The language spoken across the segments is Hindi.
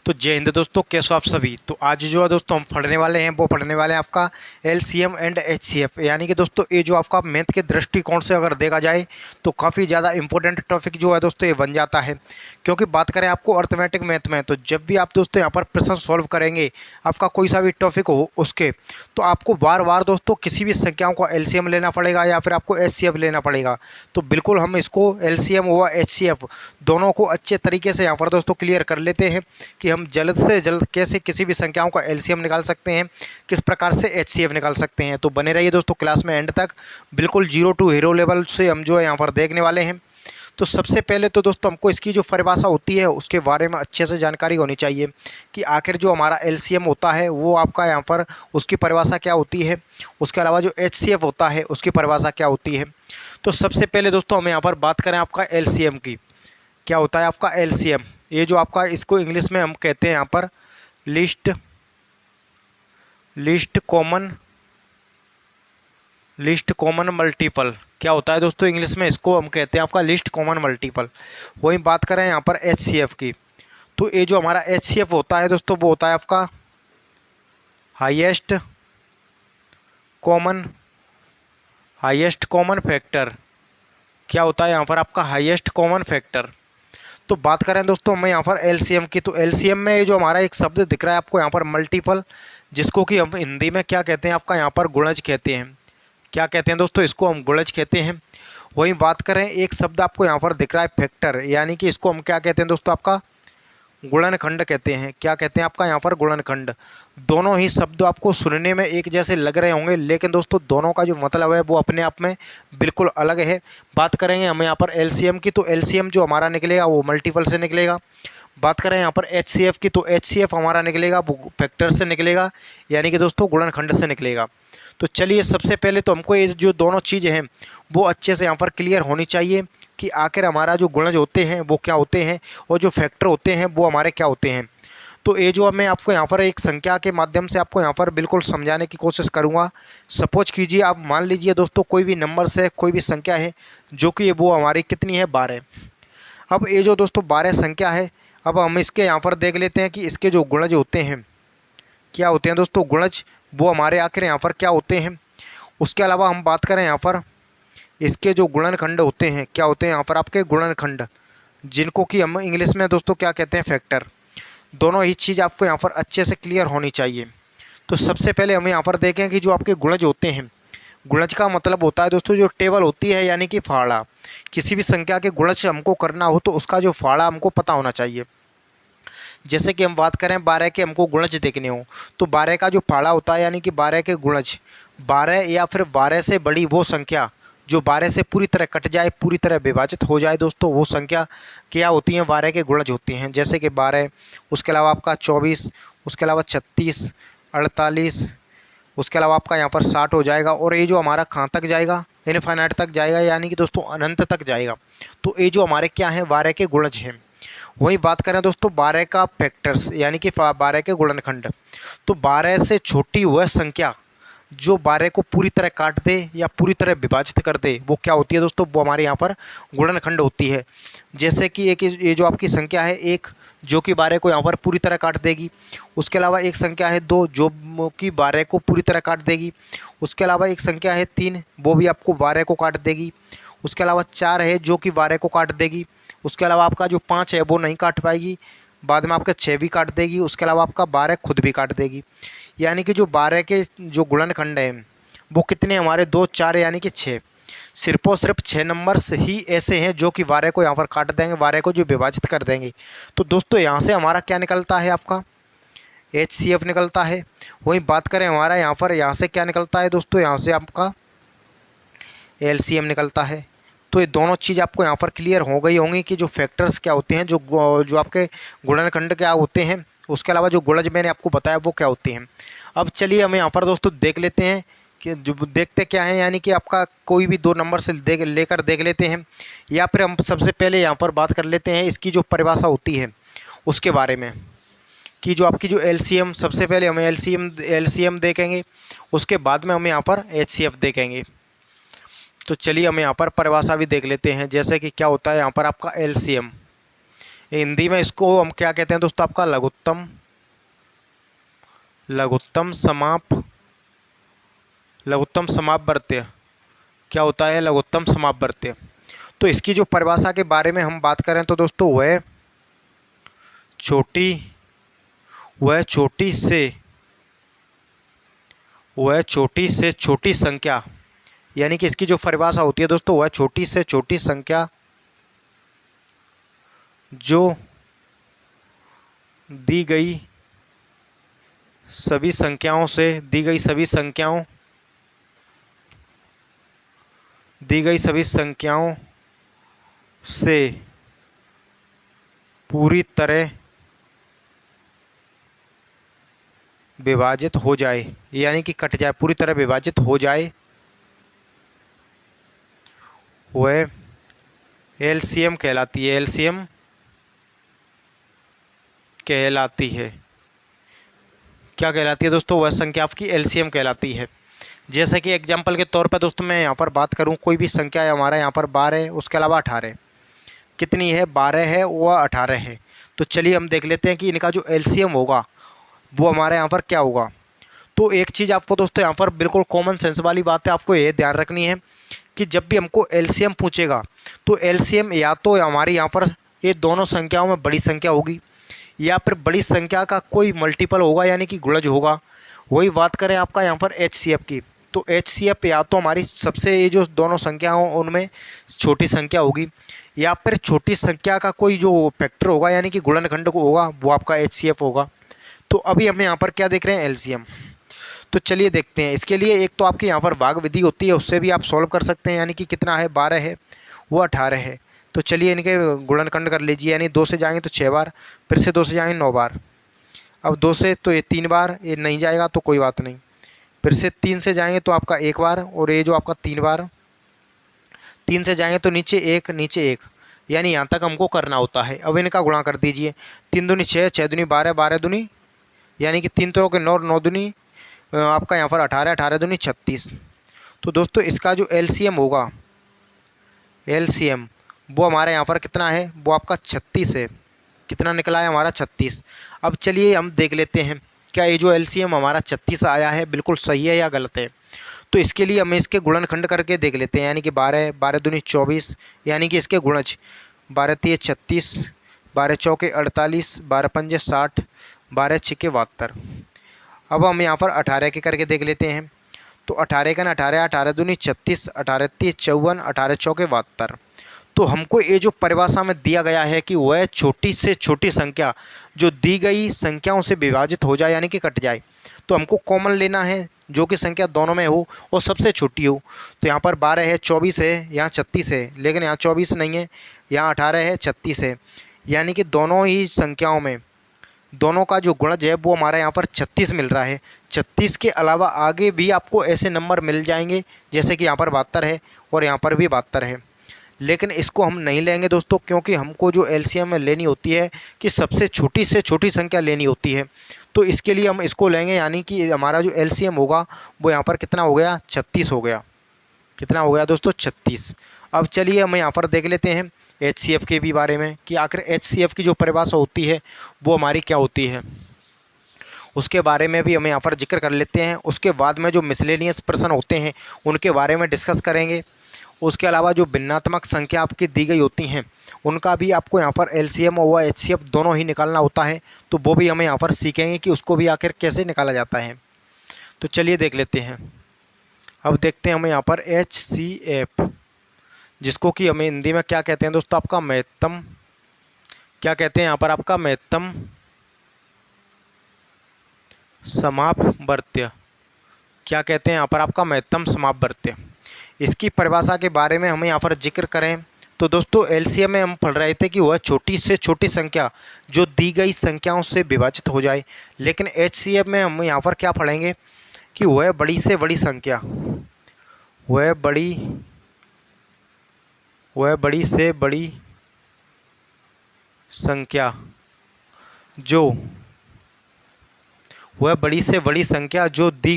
तो जय हिंद दोस्तों, कैसे हो आप सभी। तो आज जो है दोस्तों हम पढ़ने वाले हैं वो पढ़ने वाले हैं आपका एलसीएम एंड एचसीएफ, यानी कि दोस्तों ये जो आपका मैथ के दृष्टिकोण से अगर देखा जाए तो काफ़ी ज़्यादा इंपॉर्टेंट टॉपिक जो है दोस्तों ये बन जाता है। क्योंकि बात करें आपको अर्थमेटिक मैथ में, तो जब भी आप दोस्तों यहाँ पर प्रश्न सॉल्व करेंगे आपका कोई सा भी टॉपिक हो उसके, तो आपको बार बार दोस्तों किसी भी संख्याओं का एलसीएम लेना पड़ेगा या फिर आपको एचसीएफ लेना पड़ेगा। तो बिल्कुल हम इसको एलसीएम व एचसीएफ दोनों को अच्छे तरीके से यहाँ पर दोस्तों क्लियर कर लेते हैं कि हम जल्द से जल्द कैसे किसी भी संख्याओं का एलसीएम निकाल सकते हैं, किस प्रकार से एचसीएफ निकाल सकते हैं। तो बने रहिए दोस्तों क्लास में एंड तक, बिल्कुल जीरो टू हीरो लेवल से हम जो है यहाँ पर देखने वाले हैं। तो सबसे पहले तो दोस्तों हमको इसकी जो परिभाषा होती है उसके बारे में अच्छे से जानकारी होनी चाहिए कि आखिर जो हमारा एलसीएम होता है वो आपका यहाँ पर उसकी परिभाषा क्या होती है, उसके अलावा जो एचसीएफ होता है उसकी परिभाषा क्या होती है। तो सबसे पहले दोस्तों हम यहाँ पर बात करें आपका एलसीएम की, क्या होता है आपका एलसीएम। ये जो आपका इसको इंग्लिश में हम कहते हैं यहाँ पर लिस्ट कॉमन मल्टीपल। क्या होता है दोस्तों इंग्लिश में, इसको हम कहते हैं आपका लिस्ट कॉमन मल्टीपल। वहीं बात करें यहाँ पर एचसीएफ की, तो ये जो हमारा एचसीएफ होता है दोस्तों वो होता है आपका हाईएस्ट कॉमन फैक्टर। क्या होता है यहाँ पर आपका हाईएस्ट कॉमन फैक्टर। तो बात करें दोस्तों मैं यहाँ पर एलसीएम की, तो एलसीएम में ये जो हमारा एक शब्द दिख रहा है आपको यहाँ पर मल्टीपल, जिसको कि हम हिंदी में क्या कहते हैं आपका यहाँ पर गुणज कहते हैं। क्या कहते हैं दोस्तों, इसको हम गुणज कहते हैं। वहीं बात करें एक शब्द आपको यहाँ पर दिख रहा है फैक्टर, यानी कि इसको हम क्या कहते हैं दोस्तों आपका गुणनखंड कहते हैं। क्या कहते हैं आपका यहाँ पर गुणनखंड। दोनों ही शब्द आपको सुनने में एक जैसे लग रहे होंगे, लेकिन दोस्तों दोनों का जो मतलब है वो अपने आप में बिल्कुल अलग है। बात करेंगे हम यहाँ पर एलसीएम की, तो एलसीएम जो हमारा निकलेगा वो मल्टीपल से निकलेगा। बात करें यहाँ पर एचसीएफ की, तो एचसीएफ हमारा निकलेगा वो फैक्टर से निकलेगा, यानी कि दोस्तों गुणनखंड से निकलेगा। तो चलिए सबसे पहले तो हमको ये जो दोनों चीज़ें हैं वो अच्छे से यहाँ पर क्लियर होनी चाहिए कि आखिर हमारा जो गुणज होते हैं वो क्या होते हैं और जो फैक्टर होते हैं वो हमारे क्या होते हैं। तो ये जो मैं आपको यहाँ पर एक संख्या के माध्यम से आपको यहाँ पर बिल्कुल समझाने की कोशिश करूँगा। सपोज कीजिए आप मान लीजिए दोस्तों कोई भी नंबर से कोई भी संख्या है जो कि वो हमारी कितनी है 12। अब ये जो दोस्तों 12 संख्या है, अब हम इसके यहाँ पर देख लेते हैं कि इसके जो गुणज होते हैं क्या होते हैं दोस्तों, गुणज वो हमारे आखिर यहाँ पर क्या होते हैं। उसके अलावा हम बात करें यहाँ पर इसके जो गुणनखंड होते हैं, क्या होते हैं यहाँ पर आपके गुणनखंड, जिनको कि हम इंग्लिश में दोस्तों क्या कहते हैं फैक्टर। दोनों ही चीज़ आपको यहाँ पर अच्छे से क्लियर होनी चाहिए। तो सबसे पहले हम यहाँ पर देखें कि जो आपके गुणज होते हैं, गुणज का मतलब होता है दोस्तों जो टेबल होती है, यानी कि फाड़ा। किसी भी संख्या के गुणज हमको करना हो तो उसका जो फाड़ा हमको पता होना चाहिए। जैसे कि हम बात करें 12 के हमको गुणज देखने हो, तो 12 का जो फाड़ा होता है यानी कि 12 के गुणज, 12 या फिर 12 से बड़ी वो संख्या जो 12 से पूरी तरह कट जाए, पूरी तरह विभाजित हो जाए दोस्तों, वो संख्या क्या होती हैं, 12 के गुणज होती हैं। जैसे कि 12, उसके अलावा आपका 24, उसके अलावा 36, 48, उसके अलावा आपका यहाँ पर 60 हो जाएगा। और ये जो हमारा कहाँ तक जाएगा, इनफाइनाइट तक जाएगा, यानी कि दोस्तों अनंत तक जाएगा। तो ये जो हमारे क्या हैं 12 के गुणज हैं। वही बात करें दोस्तों 12 का फैक्टर्स, यानी कि 12 के गुणनखंड, तो 12 से छोटी वह संख्या जो 12 को पूरी तरह काट दे या पूरी तरह विभाजित कर दे वो क्या होती है दोस्तों, वो हमारे यहाँ पर गुणनखंड होती है। जैसे कि एक ये जो आपकी संख्या है 1 जो कि 12 को यहाँ पर पूरी तरह काट देगी। उसके अलावा एक संख्या है 2 जो कि 12 को पूरी तरह काट देगी। उसके अलावा एक संख्या है 3 वो भी आपको 12 को काट देगी। उसके अलावा 4 है जो कि 12 को काट देगी। उसके अलावा आपका जो 5 है वो नहीं काट पाएगी, बाद में आपका 6 भी काट देगी। उसके अलावा आपका 12 खुद भी काट देगी। यानी कि जो 12 के जो गुणनखंड हैं वो कितने हमारे 2, 4 यानी कि 6। सिर्फ और सिर्फ 6 नंबर्स ही ऐसे हैं जो कि 12 को यहाँ पर काट देंगे, 12 को जो विभाजित कर देंगे। तो दोस्तों यहाँ से हमारा क्या निकलता है, आपका एचसीएफ निकलता है। वहीं बात करें हमारा यहाँ पर यहाँ से क्या निकलता है दोस्तों, यहाँ से आपका एलसीएम निकलता है। तो ये दोनों चीज़ आपको यहाँ पर क्लियर हो गई होंगी कि जो फैक्टर्स क्या होते हैं, जो आपके गुणनखंड क्या होते हैं, उसके अलावा जो गुणज मैंने आपको बताया वो क्या होते हैं। अब चलिए हम यहाँ पर दोस्तों देख लेते हैं कि जो देखते क्या है, यानी कि आपका कोई भी 2 नंबर से लेकर देख लेते हैं, या फिर हम सबसे पहले यहाँ पर बात कर लेते हैं इसकी जो परिभाषा होती है उसके बारे में, कि जो आपकी जो एलसीएम, सबसे पहले हमें एलसीएम देखेंगे, उसके बाद में हम यहाँ पर एचसीएफ देखेंगे। तो चलिए हम यहाँ पर परिभाषा भी देख लेते हैं, जैसे कि क्या होता है यहाँ पर आपका एलसीएम। हिंदी में इसको हम क्या कहते हैं दोस्तों, आपका लघुत्तम समापवर्त्य। क्या होता है लघुत्तम समापवर्त्य? तो इसकी जो परिभाषा के बारे में हम बात करें तो दोस्तों छोटी वह छोटी से छोटी संख्या, यानी कि इसकी जो परिभाषा होती है दोस्तों, वह छोटी से छोटी संख्या जो दी गई सभी संख्याओं से पूरी तरह विभाजित हो जाए, यानी कि कट जाए, पूरी तरह विभाजित हो जाए, वह एलसीएम कहलाती है। क्या कहलाती है दोस्तों? वह संख्या आपकी एलसीएम कहलाती है। जैसे कि एग्जांपल के तौर पर दोस्तों मैं यहाँ पर बात करूँ, कोई भी संख्या है हमारा यहाँ पर 12 है, उसके अलावा 18 कितनी है? 12 है, वह 18 है। तो चलिए हम देख लेते हैं कि इनका जो एलसीएम होगा वो हमारे यहाँ पर क्या होगा। तो एक चीज़ आपको दोस्तों यहाँ पर बिल्कुल कॉमन सेंस वाली बात है, आपको ये ध्यान रखनी है कि जब भी हमको एलसीएम पूछेगा तो एलसीएम या तो हमारी यहाँ पर ये दोनों संख्याओं में बड़ी संख्या होगी, या फिर बड़ी संख्या का कोई मल्टीपल होगा, यानी कि गुणज होगा। वही बात करें आपका यहाँ पर एचसीएफ की, तो एचसीएफ या तो हमारी सबसे ये जो दोनों संख्या हों उनमें छोटी संख्या होगी, या फिर छोटी संख्या का कोई जो फैक्टर होगा, यानी कि गुणनखंड को होगा, वो आपका एचसीएफ होगा। तो अभी हम यहाँ पर क्या देख रहे हैं? एलसीएम। तो चलिए देखते हैं। इसके लिए एक तो आपकी यहाँ पर भाग विधि होती है, उससे भी आप सॉल्व कर सकते हैं, यानी कि कितना है? 12 है, वो 18 है। तो चलिए इनके गुणनखंड कर लीजिए, यानी 2 से जाएंगे तो 6 बार, फिर से 2 से जाएंगे 9 बार। अब 2 से तो ये 3 बार, ये नहीं जाएगा तो कोई बात नहीं। फिर से 3 से जाएंगे तो आपका 1 बार, और ये जो आपका 3 बार। 3 से जाएंगे तो नीचे 1, यानी यहाँ तक हमको करना होता है। अब इनका गुणा कर दीजिए। 3 दूनी 6, 6 दूनी 12, 12 दूनी यानी कि 3 त्रों के 9, 9 दूनी आपका यहाँ पर 18, 18 दूनी 36। तो दोस्तों इसका जो एलसीएम होगा, एलसीएम वो हमारे यहाँ पर कितना है? वो आपका 36 है। कितना निकला है हमारा? 36। अब चलिए हम देख लेते हैं क्या ये जो एलसीएम हमारा 36 आया है बिल्कुल सही है या गलत है। तो इसके लिए हम इसके गुणनखंड करके देख लेते हैं, यानी कि 12, 12 दूनी 24, यानी कि इसके गुणज 12 तिये 36, 12 चौके 48, 12 पंजे 60, 12 छिके 72। अब हम यहाँ पर 18 के करके देख लेते हैं। तो 18 का 18, 18 दूनी 36, 18 तिये 54, 18 चौके 72। तो हमको ये जो परिभाषा में दिया गया है कि वह छोटी से छोटी संख्या जो दी गई संख्याओं से विभाजित हो जाए, यानी कि कट जाए। तो हमको कॉमन लेना है जो कि संख्या दोनों में हो और सबसे छोटी हो। तो यहाँ पर 12 है, 24 है, यहाँ 36 है, लेकिन यहाँ 24 नहीं है, यहाँ 18 है, 36 है, यानी कि दोनों ही संख्याओं में दोनों का जो गुणज है वो हमारा यहाँ पर 36 मिल रहा है। 36 के अलावा आगे भी आपको ऐसे नंबर मिल जाएंगे, जैसे कि यहाँ पर 72 है और यहाँ पर भी 72 है, लेकिन इसको हम नहीं लेंगे दोस्तों, क्योंकि हमको जो एलसीएम में लेनी होती है कि सबसे छोटी से छोटी संख्या लेनी होती है। तो इसके लिए हम इसको लेंगे, यानी कि हमारा जो एलसीएम होगा वो यहाँ पर कितना हो गया? 36 हो गया। कितना हो गया दोस्तों? 36। अब चलिए हम यहाँ पर देख लेते हैं एचसीएफ के भी बारे में कि आखिर एचसीएफ की जो परिभाषा होती है वो हमारी क्या होती है, उसके बारे में भी हम यहाँ पर जिक्र कर लेते हैं। उसके बाद में जो मिसलेनियस प्रश्न होते हैं उनके बारे में डिस्कस करेंगे। उसके अलावा जो भिन्नात्मक संख्या आपकी दी गई होती हैं उनका भी आपको यहाँ पर एलसीएम और एचसीएफ दोनों ही निकालना होता है, तो वो भी हमें यहाँ पर सीखेंगे कि उसको भी आखिर कैसे निकाला जाता है। तो चलिए देख लेते हैं। अब देखते हैं हमें यहाँ पर एचसीएफ, जिसको कि हमें हिंदी में क्या कहते हैं दोस्तों? आपका महत्तम, क्या कहते हैं यहाँ पर? आपका महत्तम समापवर्त्य। क्या कहते हैं यहाँ पर? आपका महत्तम समापवर्त्य। इसकी परिभाषा के बारे में हमें यहाँ पर जिक्र करें तो दोस्तों एलसीएम में हम पढ़ रहे थे कि वह छोटी से छोटी संख्या जो दी गई संख्याओं से विभाजित हो जाए, लेकिन एचसीएफ में हम यहाँ पर क्या पढ़ेंगे कि वह बड़ी से बड़ी संख्या, वह बड़ी से बड़ी संख्या जो वह बड़ी से बड़ी संख्या जो दी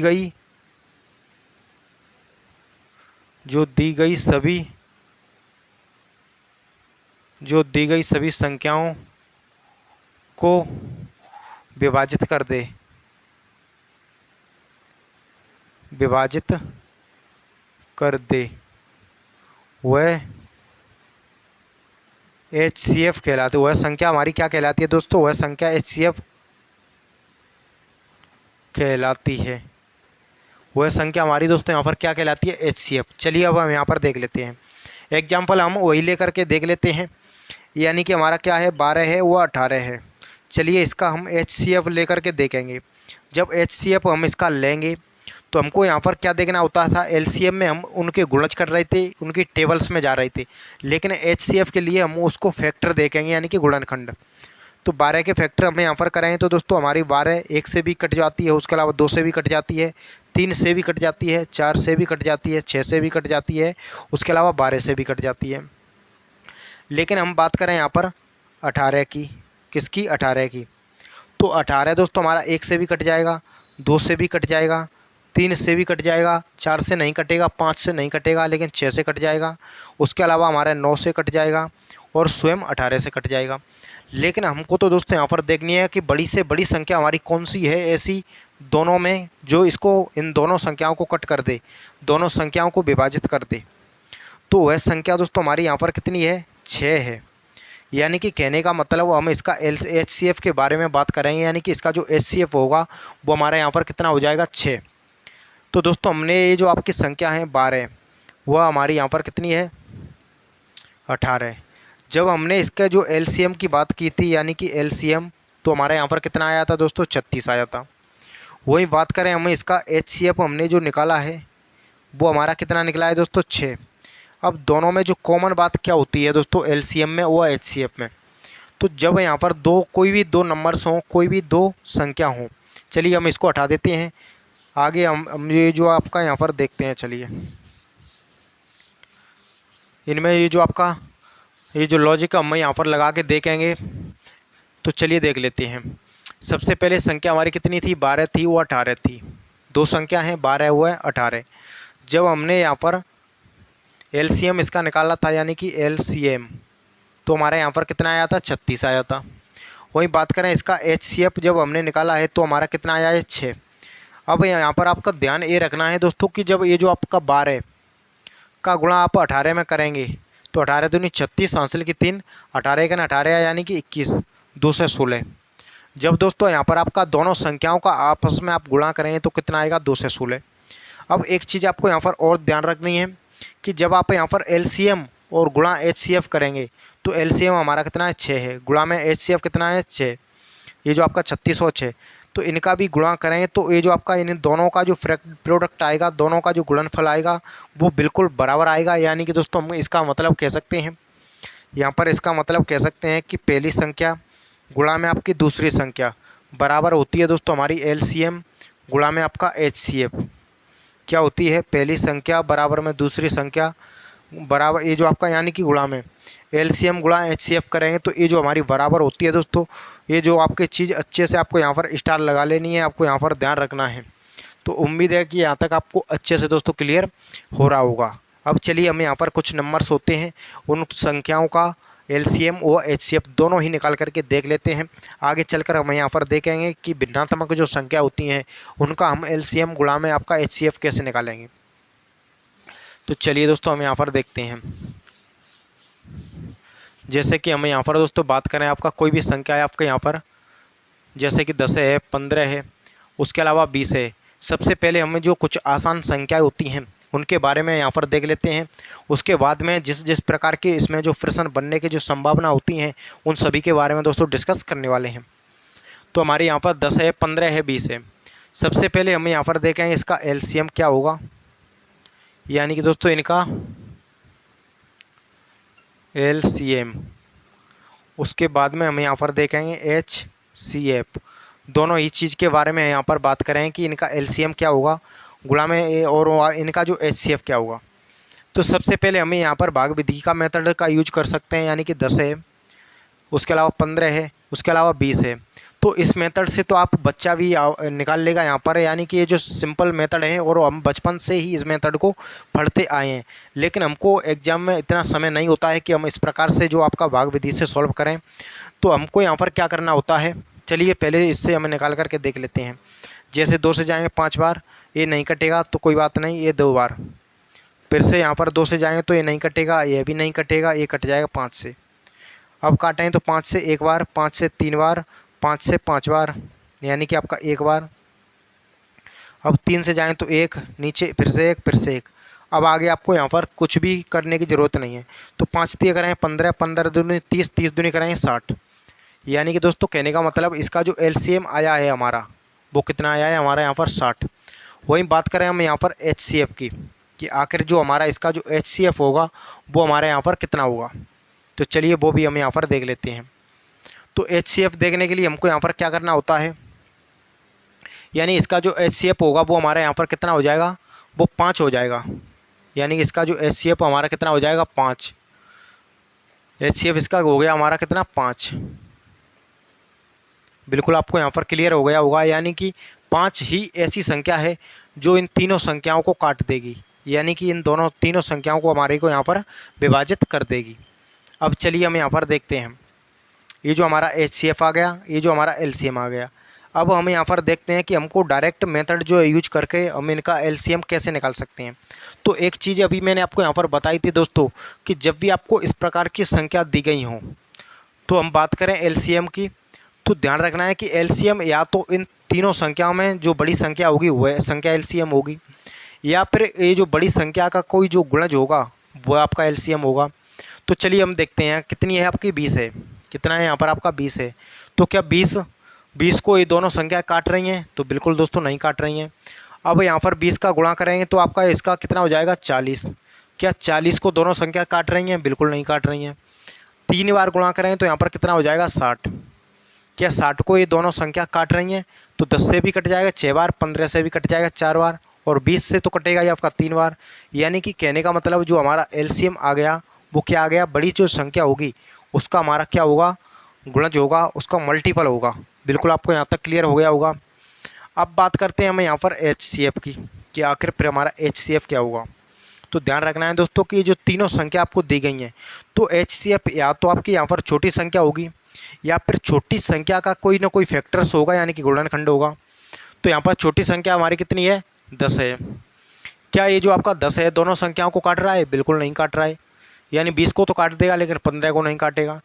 गई सभी संख्याओं को विभाजित कर दे, विभाजित कर दे वह HCF कहलाती है। वह संख्या हमारी क्या कहलाती है दोस्तों? वह संख्या HCF कहलाती है। वह संख्या हमारी दोस्तों यहाँ पर क्या कहलाती है? HCF। चलिए अब हम यहाँ पर देख लेते हैं एग्जाम्पल, हम वही लेकर के देख लेते हैं। यानी कि हमारा क्या है, 12 है, वह 18 है। चलिए इसका हम HCF लेकर के देखेंगे। जब HCF हम इसका लेंगे तो हमको यहाँ पर क्या देखना होता था, LCM में हम उनके गुणज कर रहे थे, उनकी टेबल्स में जा रहे थे, लेकिन HCF के लिए हम उसको फैक्टर देखेंगे, यानी कि गुणनखंड। तो 12 के फैक्टर हमें यहाँ पर करेंगे तो दोस्तों हमारी 12 1 से भी कट जाती है, उसके अलावा 2 से भी कट जाती है, 3 से भी कट जाती है, 4 से भी कट जाती है, 6 से भी कट जाती है, उसके अलावा 12 से भी कट जाती है। लेकिन हम बात करें यहाँ पर 18 की, किसकी? 18 की। तो 18 दोस्तों हमारा 1 से भी कट जाएगा, 2 से भी कट जाएगा, 3 से भी कट जाएगा, 4 से नहीं कटेगा, 5 से नहीं कटेगा, लेकिन 6 से कट जाएगा, उसके अलावा हमारा 9 से कट जाएगा और स्वयं 18 से कट जाएगा। लेकिन हमको तो दोस्तों यहाँ पर देखनी है कि बड़ी से बड़ी संख्या हमारी कौन सी है ऐसी दोनों में जो इसको, इन दोनों संख्याओं को कट कर दे, दोनों संख्याओं को विभाजित कर दे। तो वह संख्या दोस्तों हमारी यहाँ पर कितनी है? 6 है। यानी कि कहने का मतलब हम इसका HCF के बारे में बात करेंगे, यानी कि इसका जो HCF होगा वो हमारा यहाँ पर कितना हो जाएगा? 6। तो दोस्तों हमने ये जो आपकी संख्या है 12, वह हमारी यहाँ पर कितनी है? 18। जब हमने इसका जो LCM की बात की थी, यानी कि LCM, तो हमारे यहाँ पर कितना आया था दोस्तों? 36 आया था। वही बात करें हमें इसका HCF हमने जो निकाला है वो हमारा कितना निकला है दोस्तों? 6। अब दोनों में जो कॉमन बात क्या होती है दोस्तों LCM में व HCF में? तो जब यहाँ पर कोई भी दो नंबर्स हों, कोई भी दो संख्या हों, चलिए हम इसको हटा देते हैं। आगे हम ये जो आपका यहाँ पर देखते हैं, चलिए इनमें ये जो आपका ये जो लॉजिक हम यहाँ पर लगा के देखेंगे। तो चलिए देख लेते हैं। सबसे पहले संख्या हमारी कितनी थी? 12 थी, वो 18 थी। दो संख्या हैं, 12 हुआ है 18। जब हमने यहाँ पर LCM इसका निकाला था, यानी कि LCM, तो हमारे यहाँ पर कितना आया था? 36 आया था। वही बात करें इसका HCF जब हमने निकाला है तो हमारा कितना आया है? 6। अब यहाँ पर आपका ध्यान ये रखना है दोस्तों कि जब ये जो आपका 12 का गुणा आप 18 में करेंगे तो 18 दूनी 36, हासिल की 3, 18 का 18 यानी कि 21, 2 से 16। जब दोस्तों यहाँ पर आपका दोनों संख्याओं का आपस में आप गुणा करेंगे तो कितना आएगा? 2 से 16। अब एक चीज़ आपको यहाँ पर और ध्यान रखनी है कि जब आप यहाँ पर LCM और गुणा HCF करेंगे तो LCM हमारा कितना है? 6 है, गुणा में HCF कितना है? 6। ये जो आपका 36 और 6, तो इनका भी गुणा करें तो ये जो आपका इन दोनों का जो प्रोडक्ट आएगा, दोनों का जो गुणनफल आएगा वो बिल्कुल बराबर आएगा। यानी कि दोस्तों हम इसका मतलब कह सकते हैं, यहाँ पर इसका मतलब कह सकते हैं कि पहली संख्या गुणा में आपकी दूसरी संख्या बराबर होती है दोस्तों हमारी LCM गुणा में आपका HCF। क्या होती है? पहली संख्या बराबर में दूसरी संख्या बराबर, ये जो आपका यानी कि गुणा में LCM गुणा HCF करेंगे तो ये जो हमारी बराबर होती है दोस्तों। ये जो आपकी चीज़ अच्छे से आपको यहाँ पर स्टार लगा लेनी है, आपको यहाँ पर ध्यान रखना है। तो उम्मीद है कि यहाँ तक आपको अच्छे से दोस्तों क्लियर हो रहा होगा। अब चलिए हम यहाँ पर कुछ नंबर्स होते हैं, उन संख्याओं का LCM और HCF दोनों ही निकाल करके देख लेते हैं। आगे चलकर हम यहाँ पर देखेंगे कि भिन्नात्मक जो संख्या होती हैं उनका हम LCM गुणा में आपका HCF कैसे निकालेंगे। तो चलिए दोस्तों हम यहाँ पर देखते हैं। जैसे कि हमें यहाँ पर दोस्तों बात करें, आपका कोई भी संख्या है आपके यहाँ पर, जैसे कि 10 है, 15 है, उसके अलावा 20 है। सबसे पहले हमें जो कुछ आसान संख्याएं होती हैं उनके बारे में यहाँ पर देख लेते हैं। उसके बाद में जिस जिस प्रकार के इसमें जो प्रश्न बनने की जो संभावना होती हैं उन सभी के बारे में दोस्तों डिस्कस करने वाले हैं। तो हमारे यहाँ पर 10 है, 15 है, 20 है। सबसे पहले हम यहाँ पर देखेंगे इसका LCM क्या होगा, यानी कि दोस्तों इनका LCM। उसके बाद में हम यहाँ पर देखेंगे HCF। दोनों ही चीज़ के बारे में यहाँ पर बात करें कि इनका LCM क्या होगा गुणा में और इनका जो HCF क्या होगा। तो सबसे पहले हमें यहाँ पर भाग विधि का मेथड का यूज कर सकते हैं, यानी कि 10 है, उसके अलावा 15 है, उसके अलावा 20 है। तो इस मेथड से तो आप बच्चा भी निकाल लेगा यहाँ पर, यानी कि ये जो सिंपल मेथड है और हम बचपन से ही इस मेथड को पढ़ते आए हैं। लेकिन हमको एग्जाम में इतना समय नहीं होता है कि हम इस प्रकार से जो आपका भाग विधि से सॉल्व करें। तो हमको यहाँ पर क्या करना होता है, चलिए पहले इससे हमें निकाल करके देख लेते हैं। जैसे 2 से जाएंगे 5 बार, ये नहीं कटेगा तो कोई बात नहीं, ये 2 बार। फिर से यहाँ पर 2 से जाएंगे तो ये नहीं कटेगा, ये भी नहीं कटेगा, ये कट जाएगा 5 से। अब काटें तो 5 से 1 बार, 5 से 3 बार, 5 से 5 बार, यानी कि आपका 1 बार। अब 3 से जाएं तो 1, नीचे फिर से 1, फिर से 1। अब आगे आपको यहाँ पर कुछ भी करने की ज़रूरत नहीं है। तो 5 दिए करें 15, 15 दूनी 30, 30 दूनी कराएँ 60। यानी कि दोस्तों कहने का मतलब इसका जो एलसीएम आया है हमारा, वो कितना आया है हमारा यहाँ पर 60। वहीं बात करें हम यहाँ पर एचसीएफ की, कि आखिर जो हमारा इसका जो एचसीएफ होगा वो हमारे यहाँ पर कितना होगा। तो चलिए वो भी हम यहाँ पर देख लेते हैं। तो एचसीएफ देखने के लिए हमको यहाँ पर क्या करना होता है, यानी इसका जो एचसीएफ होगा वो हमारे यहाँ पर कितना हो जाएगा, वो 5 हो जाएगा। यानी कि इसका जो एचसीएफ हमारा कितना हो जाएगा, 5। एचसीएफ इसका हो गया हमारा कितना, 5। बिल्कुल आपको यहाँ पर क्लियर हो गया होगा। यानी कि 5 ही ऐसी संख्या है जो इन तीनों संख्याओं को काट देगी, यानी कि इन तीनों संख्याओं को हमारे को यहाँ पर विभाजित कर देगी। अब चलिए हम यहाँ पर देखते हैं, ये जो हमारा एचसीएफ आ गया, ये जो हमारा एलसीएम आ गया। अब हम यहाँ पर देखते हैं कि हमको डायरेक्ट मेथड जो यूज करके हम इनका एलसीएम कैसे निकाल सकते हैं। तो एक चीज़ अभी मैंने आपको यहाँ पर बताई थी दोस्तों, कि जब भी आपको इस प्रकार की संख्या दी गई हो तो हम बात करें एलसीएम की, तो ध्यान रखना है कि एलसीएम या तो इन तीनों संख्याओं में जो बड़ी संख्या होगी वह संख्या एलसीएम होगी, या फिर ये जो बड़ी संख्या का कोई जो गुणज होगा वो आपका एलसीएम होगा। तो चलिए हम देखते हैं कितनी है आपकी, 20 है। कितना है यहाँ पर आपका, 20 है। तो क्या 20 को ये दोनों संख्या काट रही हैं, तो बिल्कुल दोस्तों नहीं काट रही हैं। अब यहाँ पर 20 का गुणा करेंगे तो आपका इसका कितना हो जाएगा, 40। क्या 40 को दोनों संख्या काट रही हैं, बिल्कुल नहीं काट रही हैं। 3 बार गुणा करेंगे तो यहाँ पर कितना हो जाएगा, 60। क्या 60 को ये दोनों संख्या काट रही हैं, तो 10 से भी कट जाएगा 6 बार, 15 से भी कट जाएगा 4 बार, और 20 से तो कटेगा ये आपका 3 बार। यानी कि कहने का मतलब जो हमारा एलसीएम आ गया वो क्या आ गया, बड़ी जो संख्या होगी उसका हमारा क्या होगा, गुणज होगा, उसका मल्टीपल होगा। बिल्कुल आपको यहाँ तक क्लियर हो गया होगा। अब बात करते हैं हम यहाँ पर एचसीएफ की, कि आखिर फिर हमारा एचसीएफ क्या होगा। तो ध्यान रखना है दोस्तों कि ये जो तीनों संख्या आपको दी गई हैं, तो एचसीएफ या तो आपकी यहाँ पर छोटी संख्या होगी, या फिर छोटी संख्या का कोई ना कोई फैक्टर्स होगा, यानी कि गुणनखंड होगा। तो यहाँ पर छोटी संख्या हमारी कितनी है, 10 है। क्या ये जो आपका 10 है दोनों संख्याओं को काट रहा है, बिल्कुल नहीं काट रहा है। यानी 20 को तो काट देगा लेकिन 15 को नहीं काटेगा।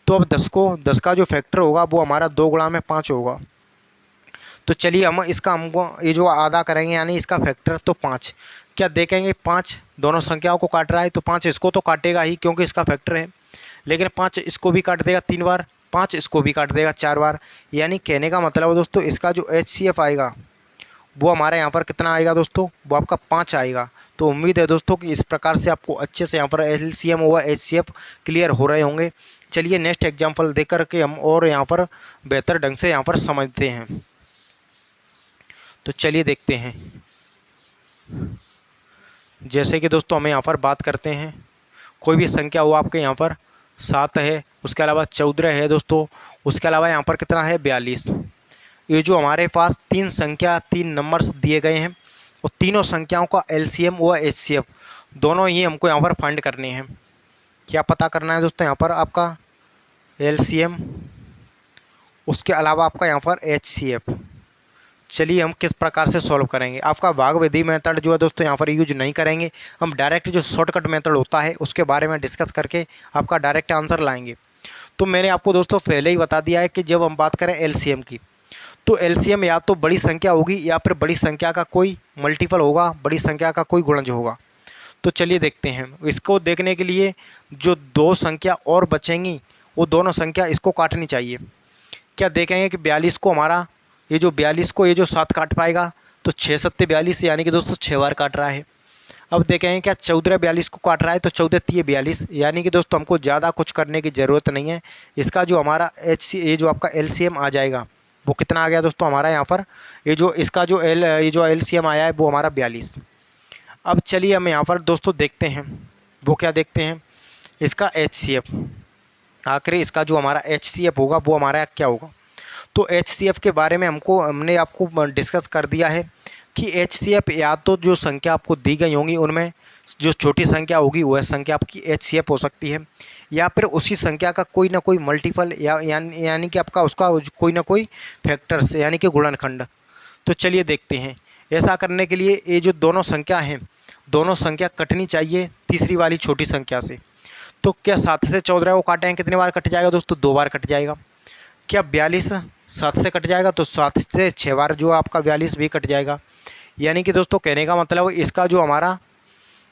तो अब 10 का जो फैक्टर होगा वो हमारा 2 गुणा में 5 होगा। तो चलिए हमको ये जो आधा करेंगे, यानी इसका फैक्टर तो 5। क्या देखेंगे 5 दोनों संख्याओं को काट रहा है, तो 5 इसको तो काटेगा ही क्योंकि इसका फैक्टर है, लेकिन 5 इसको भी काट देगा 3 बार, 5 इसको भी काट देगा 4 बार। यानी कहने का मतलब है दोस्तों इसका जो एचसीएफ आएगा वो हमारे यहाँ पर कितना आएगा दोस्तों, वो आपका 5 आएगा। तो उम्मीद है दोस्तों कि इस प्रकार से आपको अच्छे से यहाँ पर एलसीएम व एचसीएफ क्लियर हो रहे होंगे। चलिए नेक्स्ट एग्जाम्पल देख करके हम और यहाँ पर बेहतर ढंग से यहाँ पर समझते हैं। तो चलिए देखते हैं। जैसे कि दोस्तों हमें यहाँ पर बात करते हैं, कोई भी संख्या हो आपके यहाँ पर 7 है, उसके अलावा 14 है दोस्तों, उसके अलावा यहाँ पर कितना है 42। ये जो हमारे पास 3 नंबर्स दिए गए हैं और तीनों संख्याओं का एलसीएम व एचसीएफ दोनों ही हमको यहाँ पर फाइंड करने हैं। क्या पता करना है दोस्तों, यहाँ पर आपका एलसीएम, उसके अलावा आपका यहाँ पर एचसीएफ। चलिए हम किस प्रकार से सॉल्व करेंगे। आपका भाग विधि मेथड जो है दोस्तों यहाँ पर यूज नहीं करेंगे, हम डायरेक्ट जो शॉर्टकट मेथड होता है उसके बारे में डिस्कस करके आपका डायरेक्ट आंसर लाएंगे। तो मैंने आपको दोस्तों पहले ही बता दिया है कि जब हम बात करें एलसीएम की, तो एलसीएम या तो बड़ी संख्या होगी या फिर बड़ी संख्या का कोई मल्टीपल होगा, बड़ी संख्या का कोई गुणज होगा। तो चलिए देखते हैं। इसको देखने के लिए जो 2 संख्या और बचेंगी वो दोनों संख्या इसको काटनी चाहिए। क्या देखेंगे कि 42 को हमारा ये जो 42 को ये जो 7 काट पाएगा, तो 6 7 42, यानी कि दोस्तों 6 बार काट रहा है। अब देखेंगे क्या 14 42 को काट रहा है, तो 14 3 42, यानी कि दोस्तों हमको ज़्यादा कुछ करने की ज़रूरत नहीं है। इसका जो हमारा ये जो आपका एलसीएम आ जाएगा वो कितना आ गया दोस्तों हमारा यहाँ पर, ये जो इसका जो ये जो एलसीएम आया है वो हमारा 42। अब चलिए हम यहाँ पर दोस्तों देखते हैं, वो क्या देखते हैं, इसका एचसीएफ। आखिरी इसका जो हमारा एचसीएफ होगा वो हमारा क्या होगा। तो HCF के बारे में हमने आपको डिस्कस कर दिया है कि HCF या तो जो संख्या आपको दी गई होंगी उनमें जो छोटी संख्या होगी वह संख्या आपकी HCF हो सकती है, या फिर उसी संख्या का कोई ना कोई मल्टीपल यानी कि आपका उसका कोई ना कोई फैक्टर्स यानी कि गुणनखंड। तो चलिए देखते हैं। ऐसा करने के लिए ये जो दोनों संख्या हैं, दोनों संख्या कटनी चाहिए तीसरी वाली छोटी संख्या से। तो क्या 7 से 14 को काटें कितने बार कट जाएगा दोस्तों? 2 बार कट जाएगा। क्या 42 7 से कट जाएगा? तो 7 से 6 बार जो आपका 42 भी कट जाएगा। यानी कि दोस्तों कहने का मतलब इसका जो हमारा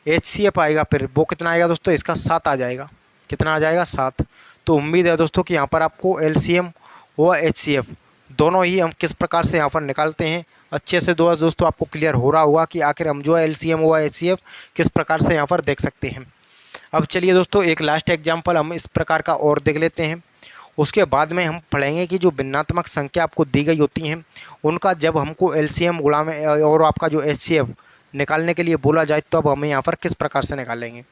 HCF आएगा फिर वो कितना आएगा दोस्तों? इसका 7 आ जाएगा। कितना आ जाएगा? 7। तो उम्मीद है दोस्तों कि यहाँ पर आपको LCM व HCF दोनों ही हम किस प्रकार से यहाँ पर निकालते हैं अच्छे से दोस्तों आपको क्लियर हो रहा होगा कि आखिर हम जो है LCM व HCF किस प्रकार से यहाँ पर देख सकते हैं। अब चलिए दोस्तों एक लास्ट एग्जाम्पल हम इस प्रकार का और देख लेते हैं। उसके बाद में हम पढ़ेंगे कि जो भिन्नात्मक संख्या आपको दी गई होती हैं उनका जब हमको LCM गुणा में और आपका जो HCF निकालने के लिए बोला जाए तो अब हमें यहाँ पर किस प्रकार से निकालेंगे।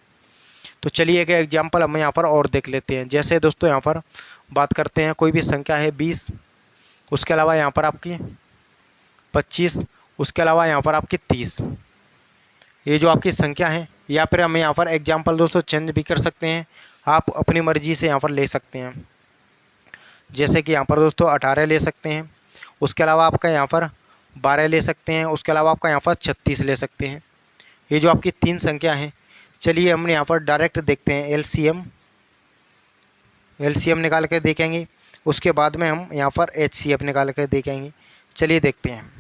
तो चलिए एक एग्जाम्पल हम यहाँ पर और देख लेते हैं। जैसे दोस्तों यहाँ पर बात करते हैं, कोई भी संख्या है 20, उसके अलावा यहाँ पर आपकी 25, उसके अलावा यहाँ पर आपकी 30, ये जो आपकी संख्या है। या फिर हम यहाँ पर एग्जाम्पल दोस्तों चेंज भी कर सकते हैं, आप अपनी मर्जी से यहाँ पर ले सकते हैं। जैसे कि यहाँ पर दोस्तों 18 ले सकते हैं, उसके अलावा आपका यहाँ पर 12 ले सकते हैं, उसके अलावा आपका यहाँ पर 36 ले सकते हैं। ये जो आपकी 3 संख्या हैं। चलिए हम यहाँ पर डायरेक्ट देखते हैं LCM निकाल के देखेंगे, उसके बाद में हम यहाँ पर HCF निकाल के देखेंगे। चलिए देखते हैं।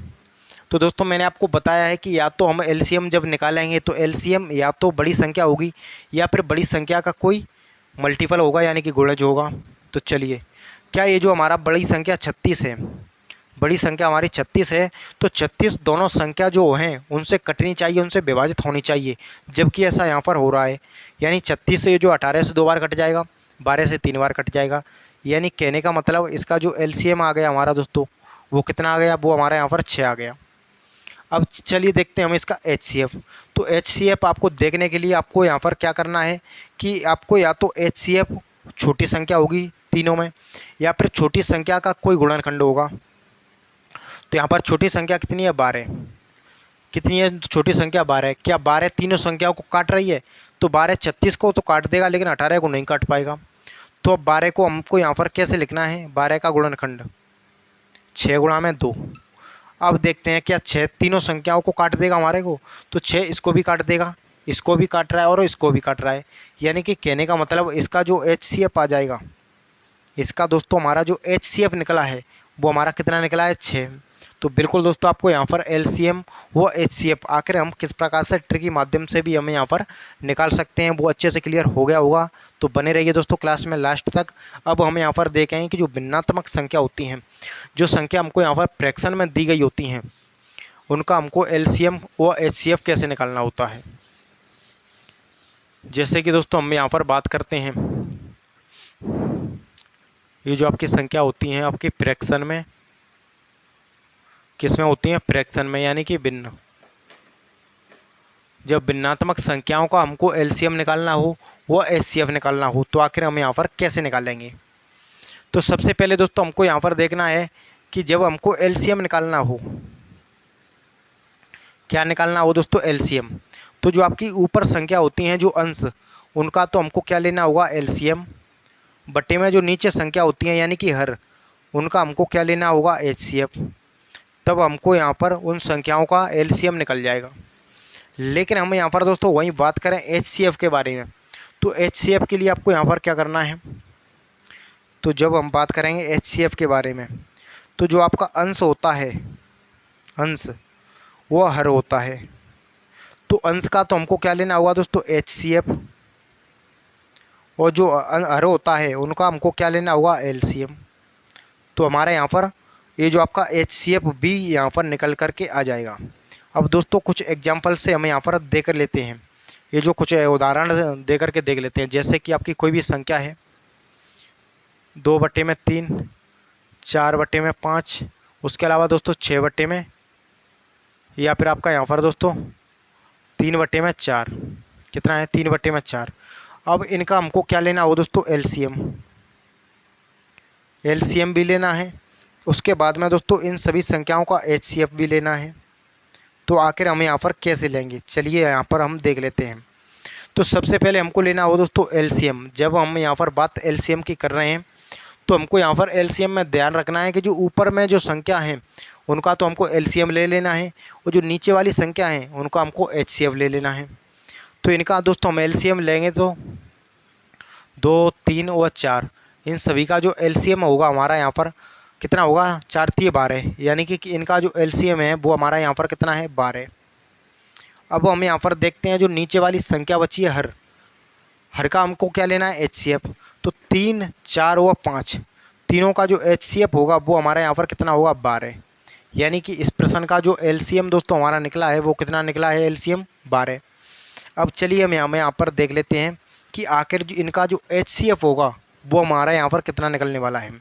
तो दोस्तों मैंने आपको बताया है कि या तो हम LCM जब निकालेंगे तो LCM या तो बड़ी संख्या होगी या फिर बड़ी संख्या का कोई मल्टीपल होगा यानी कि गुणज होगा। तो चलिए, क्या ये जो हमारा बड़ी संख्या 36 है, बड़ी संख्या हमारी 36 है, तो 36 दोनों संख्या जो हैं उनसे कटनी चाहिए, उनसे विभाजित होनी चाहिए, जबकि ऐसा यहाँ पर हो रहा है। यानी 36 से जो 18 से 2 बार कट जाएगा, 12 से 3 बार कट जाएगा। यानी कहने का मतलब इसका जो LCM आ गया हमारा दोस्तों वो कितना आ गया? वो हमारा यहाँ पर 6 आ गया। अब चलिए देखते हैं हम इसका HCF। तो HCF आपको देखने के लिए आपको यहाँ पर क्या करना है कि आपको या तो HCF छोटी संख्या होगी तीनों में, या फिर छोटी संख्या का कोई गुणनखंड होगा। तो यहाँ पर छोटी संख्या कितनी है? 12। कितनी है छोटी संख्या? 12। क्या 12 तीनों संख्याओं को काट रही है? तो 12 36 को तो काट देगा लेकिन 18 को नहीं काट पाएगा। तो अब 12 को हमको यहाँ पर कैसे लिखना है? 12 का गुणनखंड 6 गुणा में 2। अब देखते हैं क्या 6 तीनों संख्याओं को काट देगा हमारे को? तो 6 इसको भी काट देगा, इसको भी काट रहा है और इसको भी काट रहा है। यानी कि कहने का मतलब इसका जो HCF आ जाएगा, इसका दोस्तों हमारा जो HCF निकला है वो हमारा कितना निकला है? 6। तो बिल्कुल दोस्तों आपको यहाँ पर LCM व HCF आखिर हम किस प्रकार से ट्रिक के माध्यम से भी हमें यहाँ पर निकाल सकते हैं वो अच्छे से क्लियर हो गया होगा। तो बने रहिए दोस्तों क्लास में लास्ट तक। अब हम यहाँ पर देखेंगे कि जो भिन्नात्मक संख्या होती हैं, जो संख्या हमको यहाँ पर फ्रैक्शन में दी गई होती हैं, उनका हमको LCM व HCF कैसे निकालना होता है। जैसे कि दोस्तों हम यहाँ पर बात करते हैं, ये जो आपकी संख्या होती हैं आपकी फ्रैक्शन में, किस में होती हैं? फ्रैक्शन में, यानी कि भिन्न। जब भिन्नात्मक संख्याओं का हमको LCM निकालना हो व HCF निकालना हो तो आखिर हम यहाँ पर कैसे निकालेंगे। तो सबसे पहले दोस्तों हमको यहाँ पर देखना है कि जब हमको LCM निकालना हो, क्या निकालना हो दोस्तों? LCM। तो जो आपकी ऊपर संख्या होती हैं जो अंश, उनका तो हमको क्या लेना होगा? LCM। बट्टे में जो नीचे संख्या होती हैं यानी कि हर, उनका हमको क्या लेना होगा? HCF। तब हमको यहाँ पर उन संख्याओं का LCM निकल जाएगा। लेकिन हम यहाँ पर दोस्तों वहीं बात करें HCF के बारे में, तो HCF के लिए आपको यहाँ पर क्या करना है? तो जब हम बात करेंगे HCF के बारे में, तो जो आपका अंश होता है, अंश वो हर होता है। तो अंश का तो हमको क्या लेना होगा दोस्तों? HCF। और जो हर होता है उनका हमको क्या लेना होगा? LCM। तो हमारे यहाँ पर ये जो आपका HCF भी यहाँ पर निकल कर के आ जाएगा। अब दोस्तों कुछ एग्जांपल से हम यहाँ पर दे कर लेते हैं, ये जो कुछ उदाहरण दे कर के देख लेते हैं। जैसे कि आपकी कोई भी संख्या है 2/3, 4/5, उसके अलावा दोस्तों 6/, या फिर आपका यहाँ पर दोस्तों 3/4। कितना है? 3/4। अब इनका हमको क्या लेना हो दोस्तों? LCM। LCM भी लेना है उसके बाद में दोस्तों इन सभी संख्याओं का HCF भी लेना है। तो आखिर हम यहाँ पर कैसे लेंगे, चलिए यहाँ पर हम देख लेते हैं। तो सबसे पहले हमको लेना हो दोस्तों LCM। जब हम यहाँ पर बात LCM की कर रहे हैं तो हमको यहाँ पर LCM में ध्यान रखना है कि जो ऊपर में जो संख्या है उनका तो हमको LCM ले लेना है, और जो नीचे वाली संख्या है उनका हमको HCF ले लेना है। तो इनका दोस्तों हम LCM लेंगे तो 2, 3 और 4, इन सभी का जो LCM होगा हमारा यहाँ पर कितना होगा, 4 3 12, यानी कि इनका जो LCM है वो हमारा यहाँ पर कितना है, 12। अब हम यहाँ पर देखते हैं जो नीचे वाली संख्या बची है हर का हमको क्या लेना है, HCF। तो 3, 4 और 5 तीनों का जो HCF होगा वो हमारा यहाँ पर कितना होगा, 12। यानी कि इस प्रश्न का जो LCM दोस्तों हमारा निकला है वो कितना निकला है, LCM 12। अब चलिए हम यहाँ पर देख लेते हैं कि आखिर जो इनका जो HCF होगा वो हमारा यहाँ पर कितना निकलने वाला है।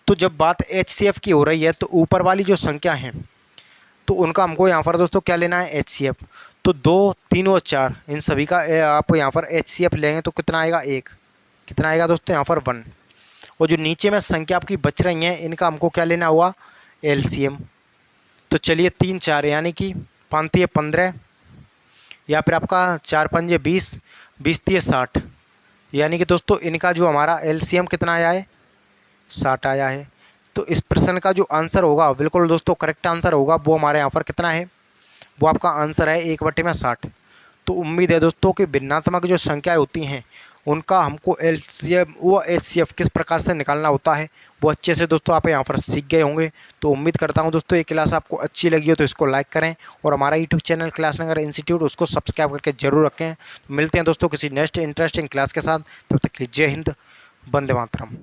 तो जब बात HCF की हो रही है तो ऊपर वाली जो संख्या है तो उनका हमको यहाँ पर दोस्तों क्या लेना है, HCF। तो 2, 3 और 4 इन सभी का आप यहाँ पर HCF लेंगे तो कितना आएगा, 1। कितना आएगा दोस्तों यहाँ पर, 1। और जो नीचे में संख्या आपकी बच रही हैं इनका हमको क्या लेना हुआ, LCM। तो चलिए 3 4 यानी कि 5 3 15, या फिर आपका 4 5 20, 20 3 60, यानी कि दोस्तों इनका जो हमारा LCM कितना आया है, 60 आया है। तो इस प्रश्न का जो आंसर होगा बिल्कुल दोस्तों करेक्ट आंसर होगा वो हमारे यहाँ पर कितना है, वो आपका आंसर है 1/60। तो उम्मीद है दोस्तों कि भिन्नात्मक जो संख्याएं होती हैं उनका हमको LCM व HCF किस प्रकार से निकालना होता है वो अच्छे से दोस्तों आप यहाँ पर सीख गए होंगे। तो उम्मीद करता हूँ दोस्तों ये क्लास आपको अच्छी लगी हो तो इसको लाइक करें, और हमारा यूट्यूब चैनल क्लासनगर इंस्टीट्यूट उसको सब्सक्राइब करके जरूर रखें। तो मिलते हैं दोस्तों किसी नेक्स्ट इंटरेस्टिंग क्लास के साथ, तब तक के लिए जय हिंद, वंदे मातरम।